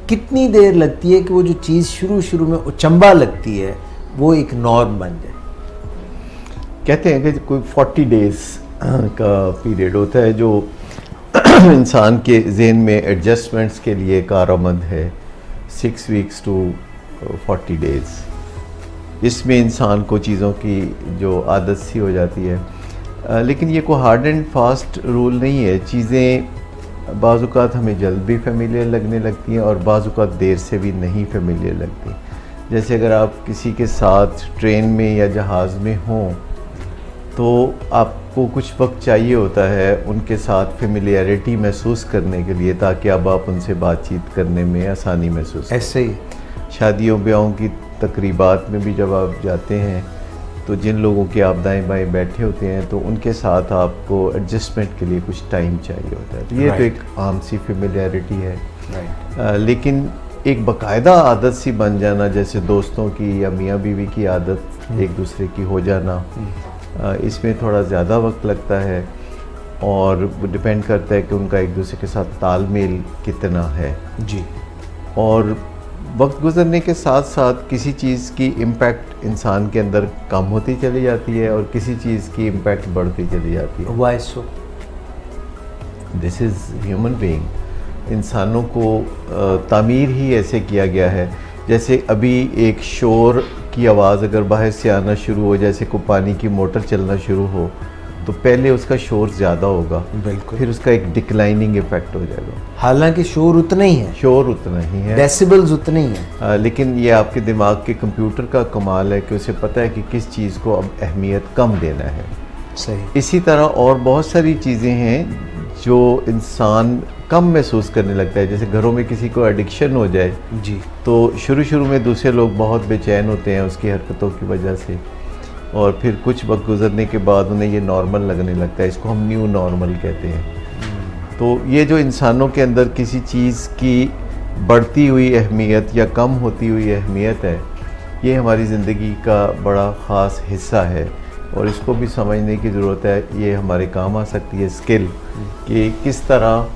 कितनी देर लगती है कि वो जो चीज़ शुरू शुरू में अचंभा लगती है वो एक नॉर्म बन जाए? कहते हैं कि कोई 40 डेज का पीरियड होता है जो इंसान के जहन में एडजस्टमेंट्स के लिए कारआमद है। 6 वीक्स टू 40 डेज, इसमें इंसान को चीज़ों की जो आदत सी हो जाती है। लेकिन ये कोई हार्ड एंड फास्ट रूल नहीं है। चीज़ें बाज़-औक़ात हमें जल्द भी फेमिलियर लगने लगती हैं और बाज़-औक़ात देर से भी नहीं फेमिलियर लगती। जैसे अगर आप किसी के साथ ट्रेन में या जहाज़ में हों तो आपको कुछ वक्त चाहिए होता है उनके साथ फेमिलियरिटी महसूस करने के लिए, ताकि अब आप उनसे बातचीत करने में आसानी महसूस करें। ऐसे ही शादियों ब्याहों की तकरीबात में भी जब आप जाते हैं तो जिन लोगों के आप दाएं बाएं बैठे होते हैं तो उनके साथ आपको एडजस्टमेंट के लिए कुछ टाइम चाहिए होता है। तो ये तो एक आम सी फेमिलियरिटी है। लेकिन एक बाकायदा आदत सी बन जाना, जैसे दोस्तों की या मियाँ बीवी की आदत एक दूसरे की हो जाना, इसमें थोड़ा ज़्यादा वक्त लगता है और डिपेंड करता है कि उनका एक दूसरे के साथ तालमेल कितना है जी। और वक्त गुजरने के साथ साथ किसी चीज़ की इम्पैक्ट इंसान के अंदर कम होती चली जाती है और किसी चीज़ की इम्पैक्ट बढ़ती चली जाती है। Why so? This is human being. इंसानों को तामीर ही ऐसे किया गया है। जैसे अभी एक शोर की आवाज़ अगर बाहर से आना शुरू हो, जैसे को पानी की मोटर चलना शुरू हो, तो पहले उसका शोर ज़्यादा होगा, बिल्कुल, फिर उसका एक डिक्लाइनिंग इफेक्ट हो जाएगा। हालांकि शोर उतना ही है, शोर उतना ही है, डेसिबल्स उतने ही हैं। लेकिन ये आपके दिमाग के कंप्यूटर का कमाल है कि उसे पता है कि किस चीज़ को अब अहमियत कम देना है। सही। इसी तरह और बहुत सारी चीज़ें हैं जो इंसान कम महसूस करने लगता है। जैसे घरों में किसी को एडिक्शन हो जाए जी, तो शुरू में दूसरे लोग बहुत बेचैन होते हैं उसकी हरकतों की वजह से, और फिर कुछ वक्त गुजरने के बाद उन्हें ये नॉर्मल लगने लगता है। इसको हम न्यू नॉर्मल कहते हैं। तो ये जो इंसानों के अंदर किसी चीज़ की बढ़ती हुई अहमियत या कम होती हुई अहमियत है, ये हमारी ज़िंदगी का बड़ा ख़ास हिस्सा है और इसको भी समझने की ज़रूरत है। ये हमारे काम आ सकती है स्किल कि किस तरह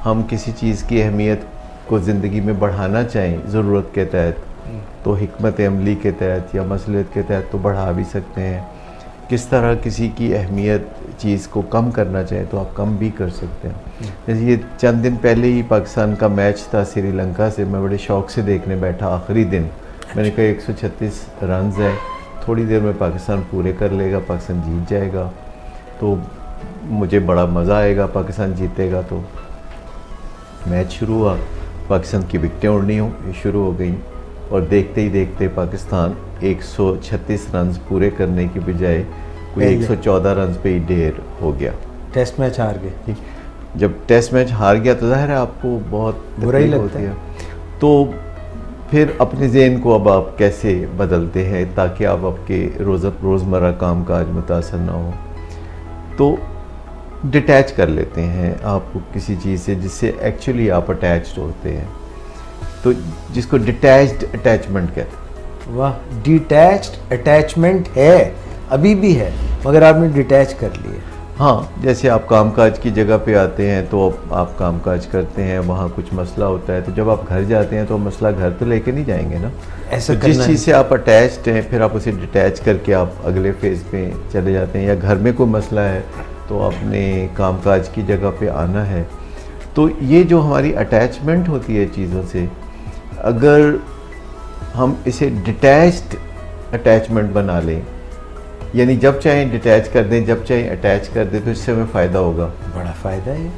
हम किसी चीज़ की अहमियत को ज़िंदगी में बढ़ाना चाहें ज़रूरत के तहत, तो हिकमत अमली के तहत या मसलियत के तहत तो बढ़ा भी सकते हैं। किस तरह किसी की अहमियत चीज़ को कम करना चाहें तो आप कम भी कर सकते हैं। जैसे ये चंद दिन पहले ही पाकिस्तान का मैच था श्रीलंका से, मैं बड़े शौक़ से देखने बैठा आखिरी दिन। मैंने कहा 136 रन है, थोड़ी देर में पाकिस्तान पूरे कर लेगा, पाकिस्तान जीत जाएगा, तो मुझे बड़ा मज़ा आएगा, पाकिस्तान जीतेगा। तो मैच शुरू हुआ, पाकिस्तान की विकटें उड़नी शुरू हो गई और देखते ही देखते पाकिस्तान 136 रन पूरे करने की बजाय कोई 114 रन पे ही ढेर हो गया। टेस्ट मैच हार गए। जब टेस्ट मैच हार गया तो ज़ाहिर है आपको बहुत बुरा ही लगता है। तो फिर अपने ज़हन को अब आप कैसे बदलते हैं ताकि आप आपके रोज़मर्रा काम काज मुतासर ना हो, तो डिटैच कर लेते हैं आप किसी चीज़ से जिससे एक्चुअली आप अटैच्ड होते हैं, तो जिसको डिटैच्ड अटैचमेंट कहते हैं। वाह, डिटैच्ड अटैचमेंट है, अभी भी है, मगर आपने डिटैच कर लिए। हाँ, जैसे आप कामकाज की जगह पे आते हैं तो आप कामकाज करते हैं, वहाँ कुछ मसला होता है, तो जब आप घर जाते हैं तो मसला घर तो लेके नहीं जाएंगे ना। ऐसा तो जिस चीज़ से आप अटैच्ड हैं फिर आप उसे डिटैच करके आप अगले फेज़ पे चले जाते हैं। या घर में कोई मसला है तो अपने कामकाज की जगह पे आना है। तो ये जो हमारी अटैचमेंट होती है चीज़ों से, अगर हम इसे डिटैच्ड अटैचमेंट बना लें, यानी जब चाहें डिटैच कर दें, जब चाहें अटैच कर दें, तो इससे हमें फ़ायदा होगा। बड़ा फ़ायदा है।